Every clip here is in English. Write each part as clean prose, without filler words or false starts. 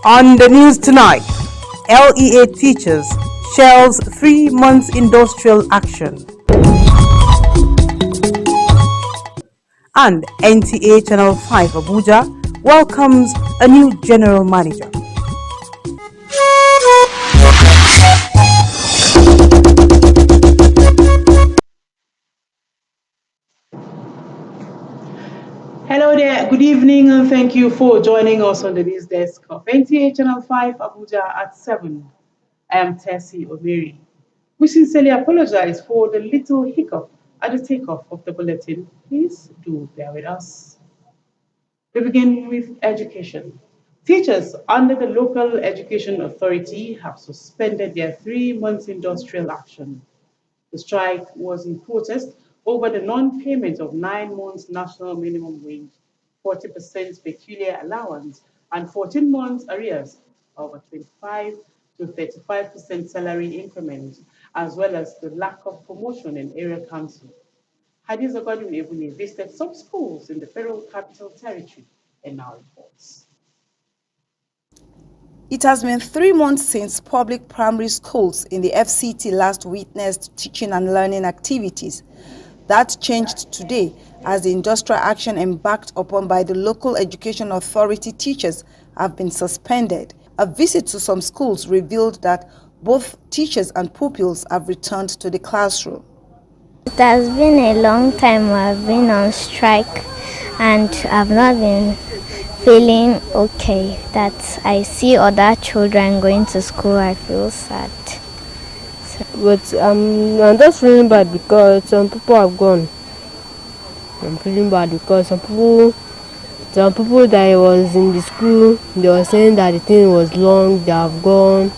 On the news tonight, LEA teachers shells 3 months industrial action. And NTA Channel 5 Abuja welcomes a new general manager. Hello there, good evening, and thank you for joining us on the news desk of NTA Channel 5 Abuja at 7. I am Tessie Omeri. We sincerely apologize for the little hiccup at the takeoff of the bulletin. Please do bear with us. We begin with education. Teachers under the local education authority have suspended their 3 months industrial action. The strike was in protest over the non-payment of 9 months national minimum wage, 40% peculiar allowance, and 14 months arrears of a 25 to 35% salary increment, as well as the lack of promotion in area council. Hadiza Godwin visited some schools in the Federal Capital Territory and now reports. It has been 3 months since public primary schools in the FCT last witnessed teaching and learning activities. That changed today as the industrial action embarked upon by the local education authority teachers have been suspended. A visit to some schools revealed that both teachers and pupils have returned to the classroom. It has been a long time I've been on strike and I've not been feeling okay. That I see other children going to school, I feel sad. But I'm just feeling bad because some people have gone. I'm feeling bad because some people that was in the school, they were saying that the thing was long, they have gone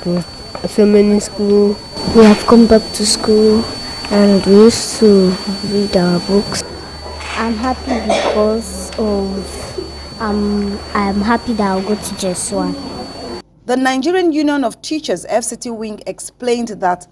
to so many schools. We have come back to school and we used to read our books. I'm happy because I'm happy that I'll go to JS1. The Nigerian Union of Teachers FCT Wing explained that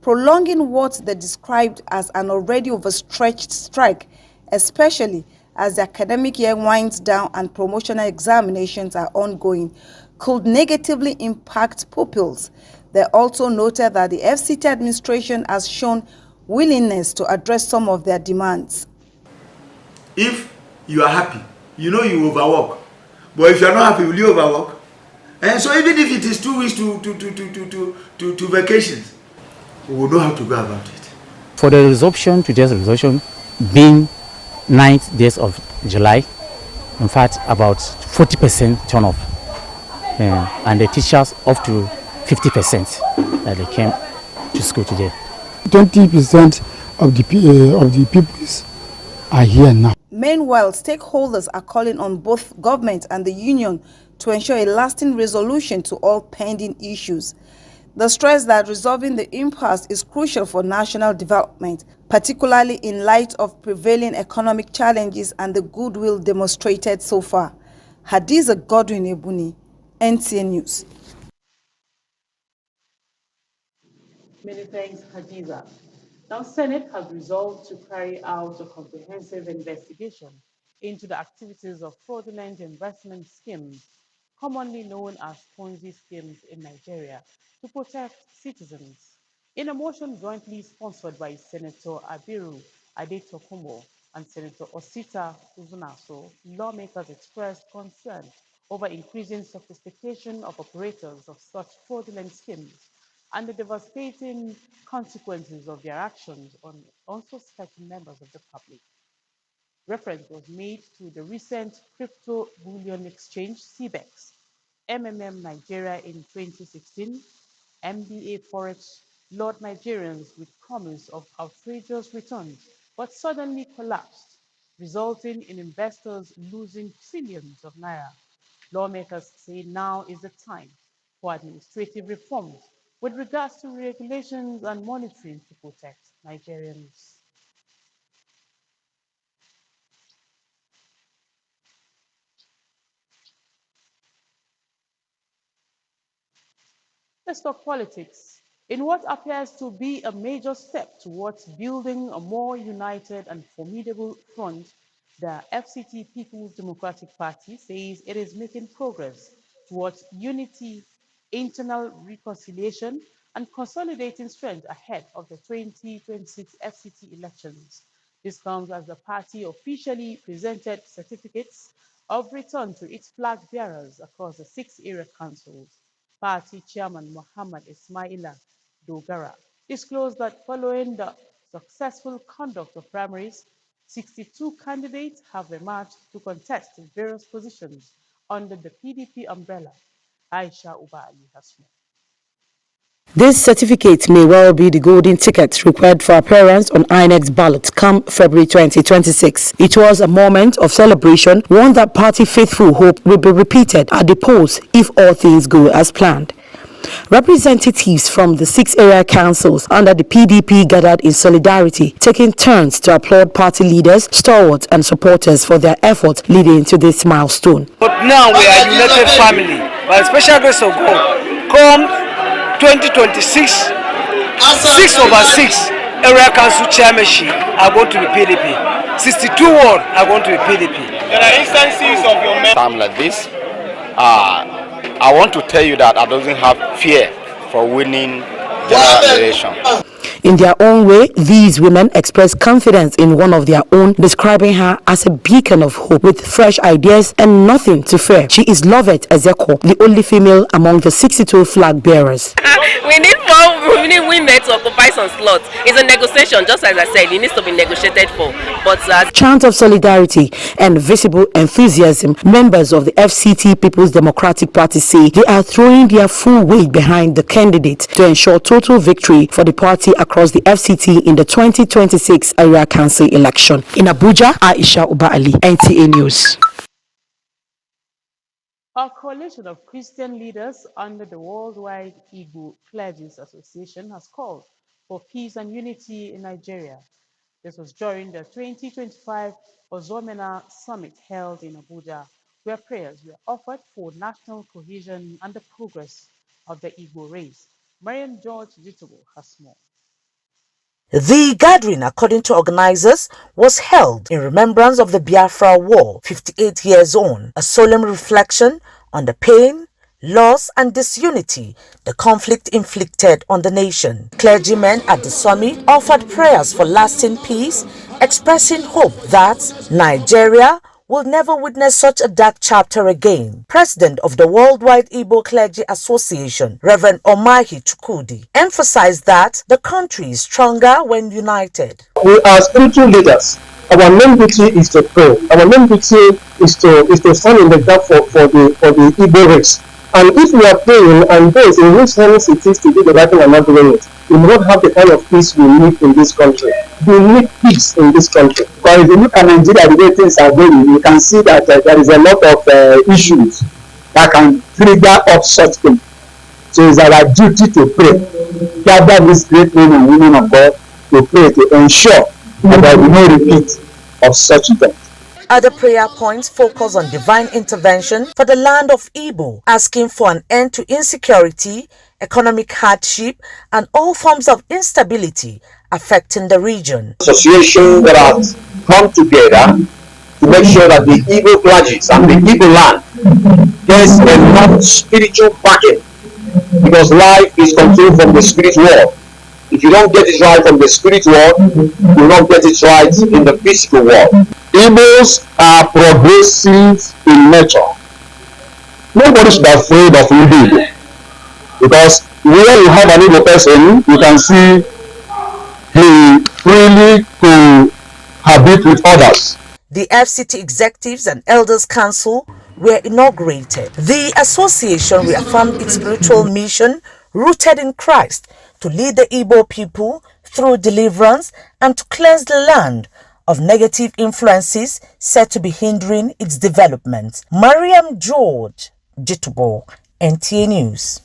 prolonging what they described as an already overstretched strike, especially as the academic year winds down and promotional examinations are ongoing, could negatively impact pupils. They also noted that the FCT administration has shown willingness to address some of their demands. If you are happy, you know you overwork. But if you are not happy, will you overwork? And so even if it is 2 weeks to vacations, we will know how to go about it. For the resumption, today's resumption being 9th days of July, in fact about 40% turn off, and the teachers up to 50% that they came to school today. 20% of the pupils are here now. Meanwhile, stakeholders are calling on both government and the union to ensure a lasting resolution to all pending issues. They stress that resolving the impasse is crucial for national development, particularly in light of prevailing economic challenges and the goodwill demonstrated so far. Hadiza Godwin Ebuni, NTA News. Many thanks, Hadiza. Now, Senate has resolved to carry out a comprehensive investigation into the activities of fraudulent investment schemes, commonly known as Ponzi schemes in Nigeria, to protect citizens. In a motion jointly sponsored by Senator Abiru Adetokunbo and Senator Osita Uzunaso, lawmakers expressed concern over increasing sophistication of operators of such fraudulent schemes and the devastating consequences of their actions on unsuspecting members of the public. Reference was made to the recent crypto bullion exchange CBEX, MMM Nigeria in 2016, MBA Forex lured Nigerians with promise of outrageous returns, but suddenly collapsed, resulting in investors losing trillions of naira. Lawmakers say now is the time for administrative reforms with regards to regulations and monitoring to protect Nigerians. Let's talk politics. In what appears to be a major step towards building a more united and formidable front, the FCT People's Democratic Party says it is making progress towards unity, internal reconciliation, and consolidating strength ahead of the 2026 FCT elections. This comes as the party officially presented certificates of return to its flag bearers across the 6 area councils. Party Chairman Muhammad Ismaila Dogara disclosed that following the successful conduct of primaries, 62 candidates have emerged to contest various positions under the PDP umbrella. Aisha Uba Ali has more. This certificate may well be the golden ticket required for appearance on INEC's ballot come February 2026. It was a moment of celebration, one that party faithful hope will be repeated at the polls if all things go as planned. Representatives from the 6 area councils under the PDP gathered in solidarity, taking turns to applaud party leaders, stalwarts and supporters for their efforts leading to this milestone. But now we are a united family by the special grace of God. Come 2026, 6/6 area council chairmanship are going to be PDP. 62 ward are going to be PDP. There are instances of your time like this. I want to tell you that I don't have fear for winning general election. In their own way, these women express confidence in one of their own, describing her as a beacon of hope with fresh ideas and nothing to fear. She is Lovett Ezeko, the only female among the 62 flag bearers. We need women to occupy some slots. It's a negotiation, just as I said, it needs to be negotiated for. But chant of solidarity and visible enthusiasm, members of the FCT People's Democratic Party say they are throwing their full weight behind the candidate to ensure total victory for the party across the FCT in the 2026 area council election. In Abuja, Aisha Uba Ali, NTA News. A coalition of Christian leaders under the Worldwide Igbo Clergy's Association has called for peace and unity in Nigeria. This was during the 2025 Ozomena Summit held in Abuja, where prayers were offered for national cohesion and the progress of the Igbo race. Mariam George Jitobo has more. The gathering, according to organizers, was held in remembrance of the Biafra War 58 years on, a solemn reflection on the pain, loss and disunity the conflict inflicted on the nation. Clergymen at the summit offered prayers for lasting peace, expressing hope that Nigeria will never witness such a dark chapter again. President of the Worldwide Igbo Clergy Association, Reverend Omahi Chukudi, emphasized that the country is stronger when united. We are spiritual leaders. Our main duty is to pray. Our main duty is to stand in the gap for the Igbo race. And if we are praying and those in whose hands it is to do the right thing and not doing it, we will not have the kind of peace we need in this country. We need peace in this country. Because if you look at Nigeria, the way things are going, you can see that there is a lot of issues that can trigger up such things. So it's our duty to pray. Gather these great men and women of God to pray to ensure that there will be no repeat of such events. Other prayer points focus on divine intervention for the land of Igbo, asking for an end to insecurity, economic hardship, and all forms of instability affecting the region. Association that has come together to make sure that the Igbo clergies and the Igbo land gets enough spiritual backing, because life is controlled from the spirit world. If you don't get it right from the spirit world, you will not get it right in the physical world. Igbos are progressive in nature. Nobody should be afraid of Igbo, because where you have an Igbo person, you can see he freely cohabit with others. The FCT Executives and Elders Council were inaugurated. The association reaffirmed its spiritual mission rooted in Christ to lead the Igbo people through deliverance and to cleanse the land of negative influences said to be hindering its development. Mariam George, Jitubo, NTA News.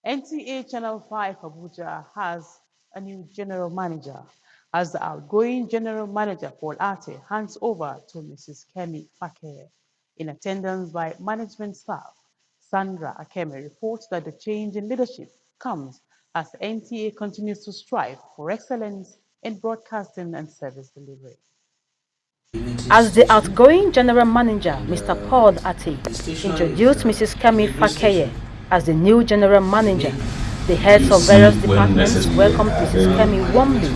NTA Channel 5 Abuja has a new general manager, as the outgoing general manager Paul Ate hands over to Mrs. Kemi Fakeye. In attendance by management staff, Sandra Akeme reports that the change in leadership comes as the NTA continues to strive for excellence in broadcasting and service delivery. As the outgoing general manager, Mr. Paul Ate introduced Mrs. Kemi Fakeye as the new general manager, the heads of various departments welcomed Mrs. Kemi warmly,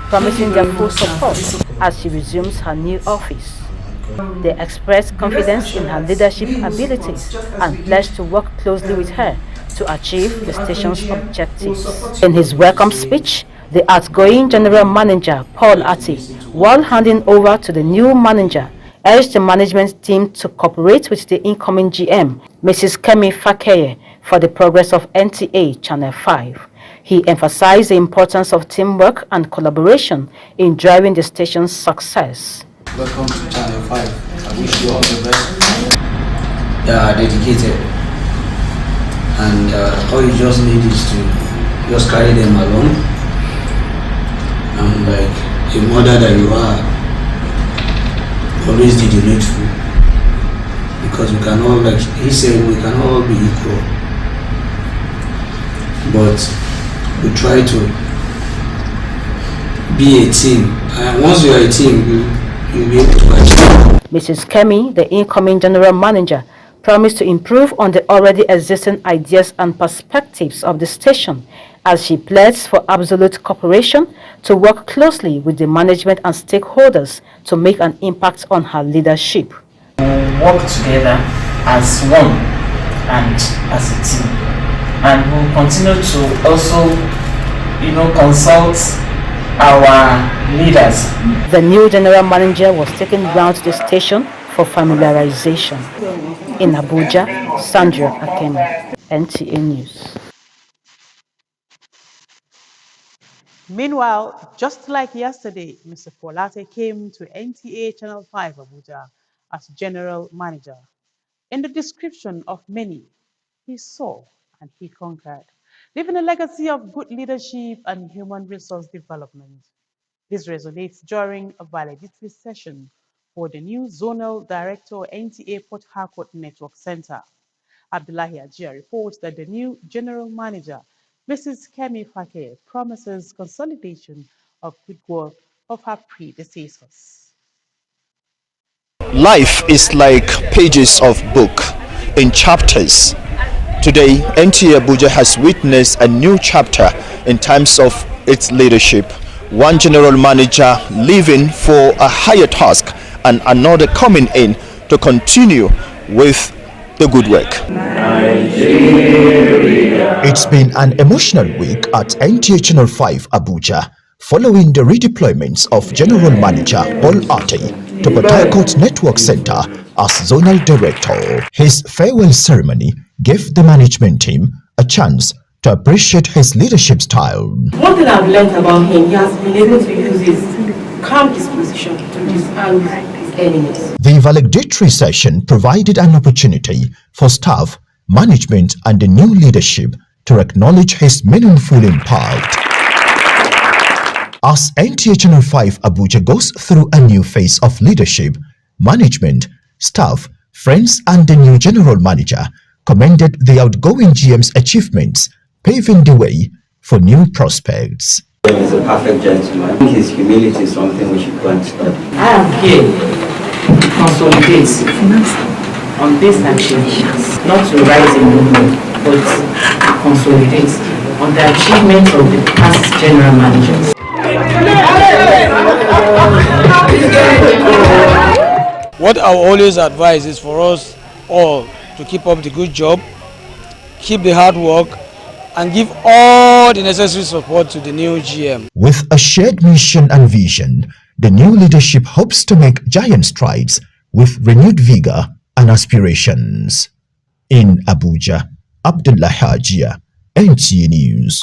promising their full support as she resumes her new office. They expressed confidence in her leadership abilities and pledged to work closely with her to achieve the station's objectives. In his welcome speech, the outgoing general manager, Paul Ate, while handing over to the new manager, urged the management team to cooperate with the incoming GM, Mrs. Kemi Fakeye, for the progress of NTA Channel 5. He emphasized the importance of teamwork and collaboration in driving the station's success. Welcome to Channel 5. I wish you all the best. They are dedicated, and all you just need is to just carry them along, and like a mother that you are, always do the needful, because we can all, like he said, we can all be equal, but we try to be a team, and once you are a team, you'll be able to achieve. Mrs. Kemi, the incoming general manager, promised to improve on the already existing ideas and perspectives of the station, as she pledged for absolute cooperation to work closely with the management and stakeholders to make an impact on her leadership. We'll work together as one and as a team, and we'll continue to also, consult our leaders. The new general manager was taken round the station for familiarization. In Abuja, Sandra Akeme, NTA News. Meanwhile, just like yesterday, Mr. Folate came to NTA Channel 5 Abuja as general manager. In the description of many, he saw and he conquered, leaving a legacy of good leadership and human resource development. This resonates during a valedictory session for the new Zonal Director NTA Port Harcourt Network Center. Abdullahi Ajia reports that the new General Manager, Mrs. Kemi Fakeye, promises consolidation of good work of her predecessors. Life is like pages of book in chapters. Today, NTA Abuja has witnessed a new chapter in terms of its leadership. One general manager leaving for a higher task and another coming in to continue with the good work. It's been an emotional week at NTA Channel 5 Abuja following the redeployment of General Manager Paul Ate to Port Harcourt Network Center as Zonal Director. His farewell ceremony gave the management team a chance to appreciate his leadership style. One thing I've learned about him, he has been able to use his calm disposition to disarm his enemies. The valedictory session provided an opportunity for staff, management and the new leadership to acknowledge his meaningful impact. As NTA Channel 5 Abuja goes through a new phase of leadership, management, staff, friends and the new general manager commended the outgoing GM's achievements, paving the way for new prospects. He's a perfect gentleman. His humility is something we should go and study. I am here to consolidate on this achievement, not to rise in movement, but to consolidate on the achievements of the past general managers. What I always advise is for us all to keep up the good job, keep the hard work, and give all the necessary support to the new GM. With a shared mission and vision, the new leadership hopes to make giant strides with renewed vigor and aspirations. In Abuja, Abdullah Hajia, NTA News.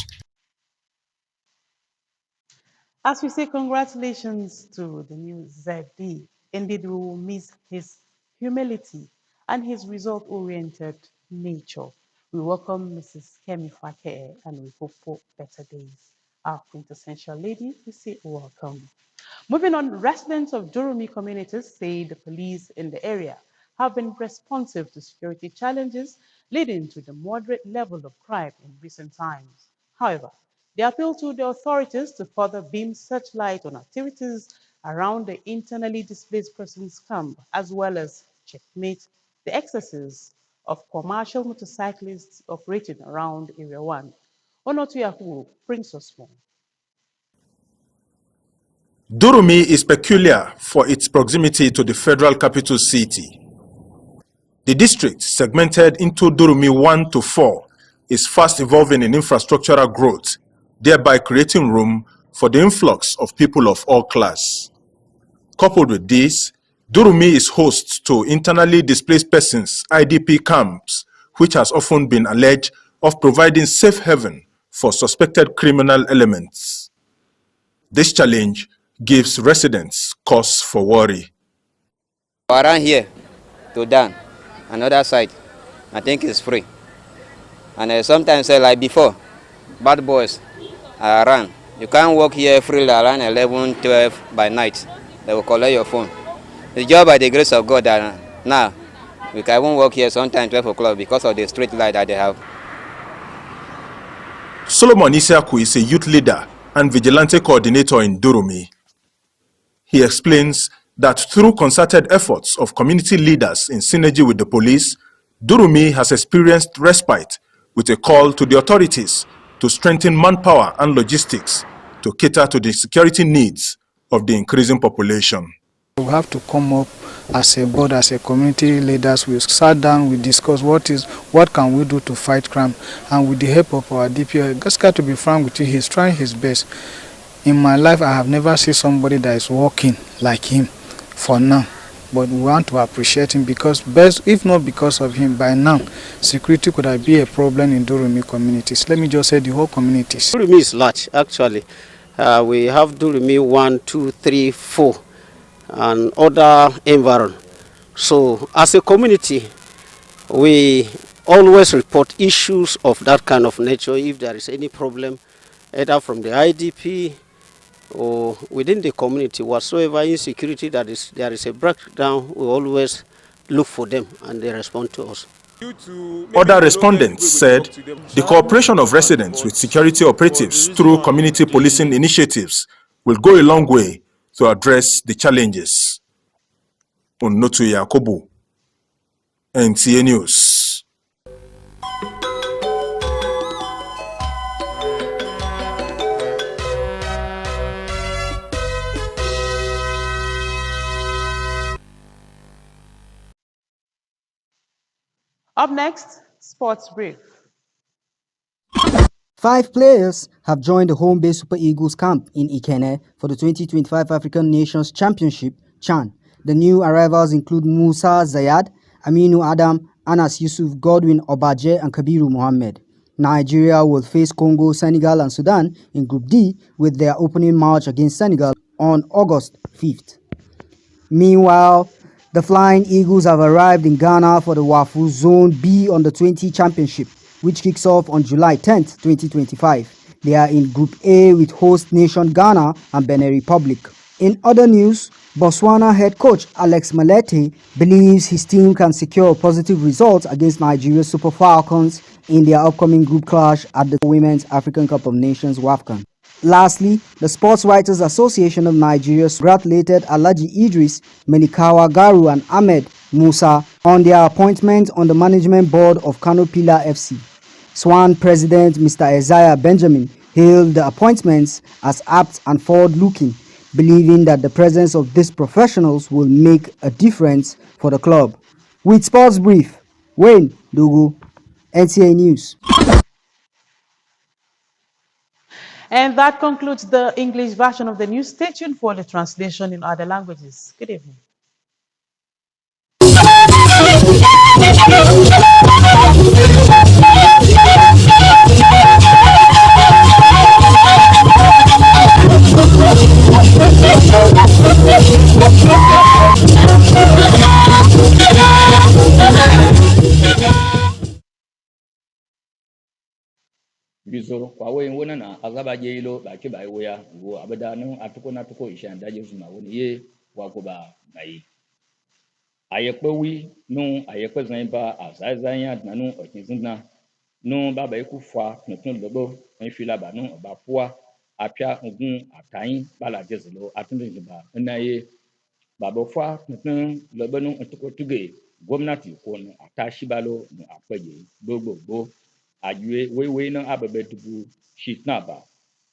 As we say congratulations to the new ZD, indeed we will miss his humility and his result-oriented nature. We welcome Mrs. Kemi Fake and we hope for better days. Our quintessential lady, we say welcome. Moving on, residents of Durumi communities say the police in the area have been responsive to security challenges leading to the moderate level of crime in recent times. However, they appeal to the authorities to further beam searchlight on activities around the internally displaced persons camp, as well as checkmate the excesses of commercial motorcyclists operating around Area 1. Onotu Yahu brings us more. Durumi is peculiar for its proximity to the federal capital city. The district, segmented into Durumi 1 to 4, is fast evolving in infrastructural growth, thereby creating room for the influx of people of all classes. Coupled with this, Durumi is host to internally displaced persons IDP camps, which has often been alleged of providing safe haven for suspected criminal elements. This challenge gives residents cause for worry. Around here to down, another side, I think it's free. And sometimes, like before, bad boys are around. You can't walk here freely around 11, 12 by night. They will collect your phone. The job by the grace of God that now we can even walk here sometimes 12 o'clock because of the street light that they have. Solomon Isiaku is a youth leader and vigilante coordinator in Durumi. He explains that through concerted efforts of community leaders in synergy with the police, Durumi has experienced respite with a call to the authorities to strengthen manpower and logistics to cater to the security needs of the increasing population. We have to come up as a board, as a community leaders. We sat down, we discussed what can we do to fight crime, and with the help of our DPO, just got to be frank with you, he's trying his best. In my life, I have never seen somebody that is working like him for now. But we want to appreciate him because, if not because of him, by now, security could have been a problem in Durumi communities. Let me just say the whole communities. Durumi is large, actually. We have Durumi 1, 2, 3, 4, and other environment. So, as a community, we always report issues of that kind of nature if there is any problem, either from the IDP or within the community, whatsoever insecurity there is a breakdown, we always look for them and they respond to us. Other respondents said the cooperation of residents with security operatives through community policing initiatives will go a long way to address the challenges. Onotu Yakubu, NTA News. Up next, Sports Brief. 5 players have joined the home-based Super Eagles camp in Ikenne for the 2025 African Nations Championship, CHAN. The new arrivals include Musa Zayad, Aminu Adam, Anas Yusuf, Godwin Obaje, and Kabiru Mohammed. Nigeria will face Congo, Senegal, and Sudan in Group D with their opening match against Senegal on August 5th. Meanwhile, the Flying Eagles have arrived in Ghana for the WAFU Zone B Under-20 Championship, which kicks off on July 10th, 2025. They are in Group A with host nation Ghana and Benin Republic. In other news, Botswana head coach Alex Malete believes his team can secure positive results against Nigeria's Super Falcons in their upcoming group clash at the Women's African Cup of Nations WAFCON. Lastly, the Sports Writers Association of Nigeria congratulated Alhaji Idris, Menikawa Garu and Ahmed Musa on their appointment on the management board of Kano Pillar FC. Swan President Mr. Isaiah Benjamin hailed the appointments as apt and forward-looking, believing that the presence of these professionals will make a difference for the club. With Sports Brief, Wayne Dogo, NTA News. And that concludes the English version of the news. Stay tuned for the translation in other languages. Good evening. Bizoro kwa we wona na azaba jeilo ba ke ba we ya go abada no atuko na tuko isha ndaje zuma woni ye wa go ba mai ayekpe wi no ayekpe zan ba azazan ya na no okinzina no baba iku fa tuntun lobo en fila ba no ba poa apia ogun atain bala jezelo atunde ba na ye baba fa tuntun lobo no tuko tuge gwamnati ko no atashi balo no apeje gbogbo ajue wewe no abebe dubu shitnaba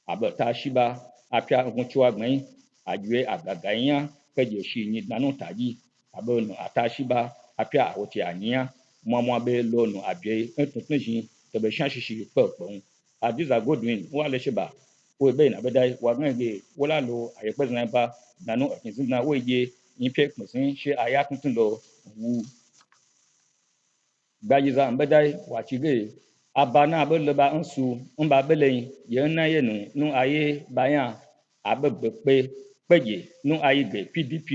abata shiba apia ngunchwa gben ajue agaganya peje shi ni nanu taji abono atashiba apia awoti ania mwamwa be lono abie tuntun to be shanshishi pepon adiza godwin wale shiba we be na bedai wa ngege wala lo ayepezna ba nanu okinzina weje inpe kmusin she aya tuntun lo wu gbajiza mbedai wachige abana abele ba nsu mba bele yena yenu nu aye bayan abegbe peje nu aye ge pdp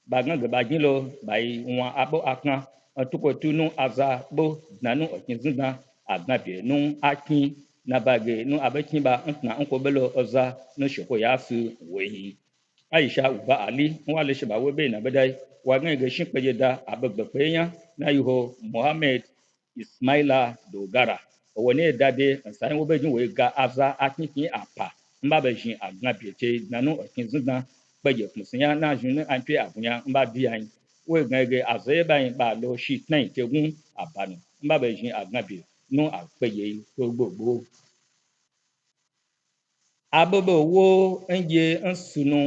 bagan ge bajilo bai won abo akan tukotu nu aza bo nanu okinzina agnabie nu akin na bage nu abekin ba ntna nkobelo oza nu shoko yasu wehi aisha uba ali wale sheba webe na bedai wagan ge shinpeje da abegbe penya na yuho mohammed ismaila dogara owone dade nsan wo bejin we ga aza akinkin apa mba bejin agna biete nanu okinzuna peje kunsinya na jun anpe abunya mba dian we gege aze ban ba lo shi tnan tegun abanu mba bejin agna bi nu apeje gbogbo abobo wo enje nsunu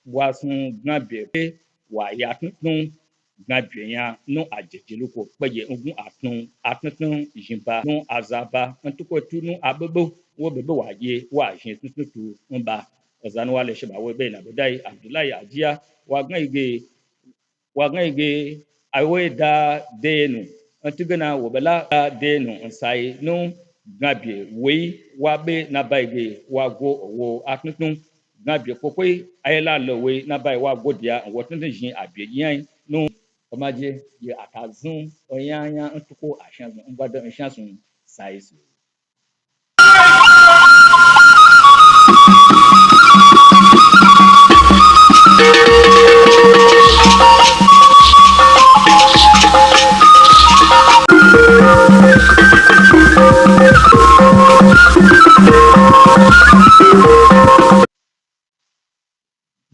wasun gnabe pe wa ya tuntun gnabe ya no ajejeluko peje ogun atun jimba no azaba ntuko tunu abobo wo bebe wa ye wa jin tuntun tu nba ozanu wale sheba we be na bedai abdullahi ajia wa ngege awe da denu antigana wobela da denu nsai no gabie wei wabe na baige wago owo atutun gabie kokoi ayela lowe na bai wago dia wotun jin abie yan no omaje ye atazun oyanya ntuko ashanzun ngwado nshansun saizu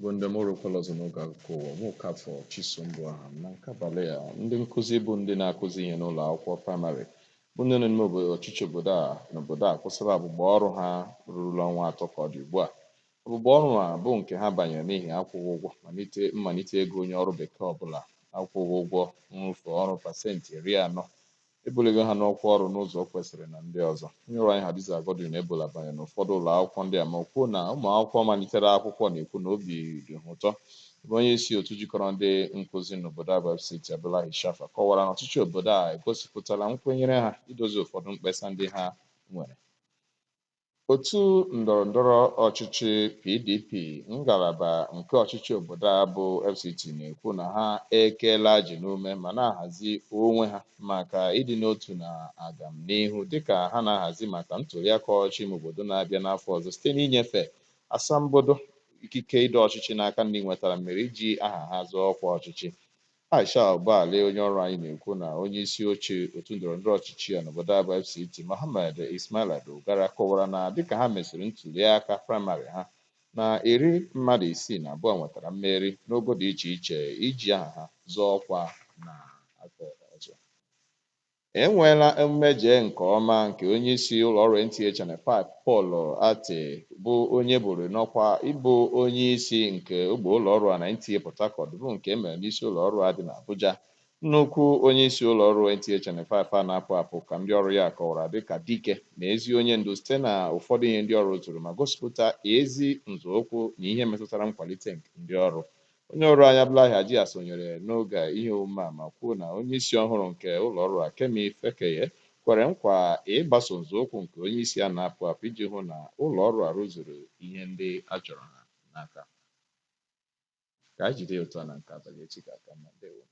Bondemoro kwalazo n'oge akụkọ ụwa mụkafọ Chisombu aha na nke abalị a ndị nkụzi bụ ndị na-akụzi ihe n'ụlọ akwụkwọ praịmarị bụ ndị nọ n'ime ọchịchị obodo a n'obodo a kwụsịrị abụba ọrụ ha rurula ọnwa atọ ka ọ dị ugbu a ọbụba ọrụ a bụ nke ha banyere n'ihi akwụghị ụgwọ mmalite ego onye ọrụ bekee ọbụla akwụghị ụgwọ nrụfe ọrụ pasentị 40 ebuligo ha n'ọkwa ọrụ n'ụzọ kwesịrị na ndị ọzọ onye ọrụ anyị Hadiza Godwin ebola banyere n'ụfọdụ ụlọ akwụkwọ ndị a ma kwuo na ụmụ akwụkwọ malitere akwụkwọ na-ekwu na obi dị ha ụtọ ebe onye isi otu jikọrọ ndị nkụzi n'obodo Aba FCT Abdullahi Shafa kọwara na ọchịchị obodo a egosipụtala nkwenyere ha idozi ụfọdụ mkpesa ndị ha nwere Otu ndọrọndọrọ ọchịchị PDP ngalaba nke ọchịchị obodo a bụ FCT na-ekwu na ha ekeela ji n'ume ma na-ahazi onwe ha maka ịdị n'otu na agamnihu dịka ha na-ahazi maka ntụliaka ọchịchị ime obodo na-abịa n'afọ ọzọ site n'inyefe asambodo ikike ịdọ ọchịchị n'aka ndị nwetara mmeri iji aha ha zọọ ọkwa ọchịchị. Aisha Ụgbọala onye ọrụ anyị na-ekwu na onye isi oche otu ndọrọndọrọ ọchịchị ya n'obodo abụ FCT Mohammed Ismaila Dogara kọwara na dịka ha mesịrị ntụliaka praịmarị ha na 62 nwetara mmeri n'ogo dị iche iche iji aha ha zọọ ọkwa na afọ ọzọ. Enweela mmejọ nke ọma nke onye isi ụlọọrụ NTA Channel 5 Paul Ate bụ onye buru n'ọkwa ịbụ onye isi nke ogbe ụlọọrụ a na NTA Port Harcourt bụ nke emere n'isi ụlọọrụ a dị n'Abuja. Nnukwu onye isi ụlọọrụ NTA Channel 5 a na-apụ apụ ka ndị ọrụ ya kọwara dịka dike na ezi onye ndu site na ụfọdụ ihe ndị ọrụ zuru ma gosipụta ezi nzọụkwụ na ihe metụtara nkwalite nke ndị ọrụ. Onye ọrụ anyị Abdullahi Haji sonyere n'oge ihe omume a ma kwuo na onye isi ọhụrụ nke ụlọọrụ a Kemi Fekeye kwere nkwa ịgbaso nzọụkwụ nke onye isi a na-apụ apụ iji hụ na ụlọọrụ a rụzuru ihe ndị a chọrọ ha n'aka. Ka anyị jide ụtọ na nke abalị echi ga-aka mma. Ndewo.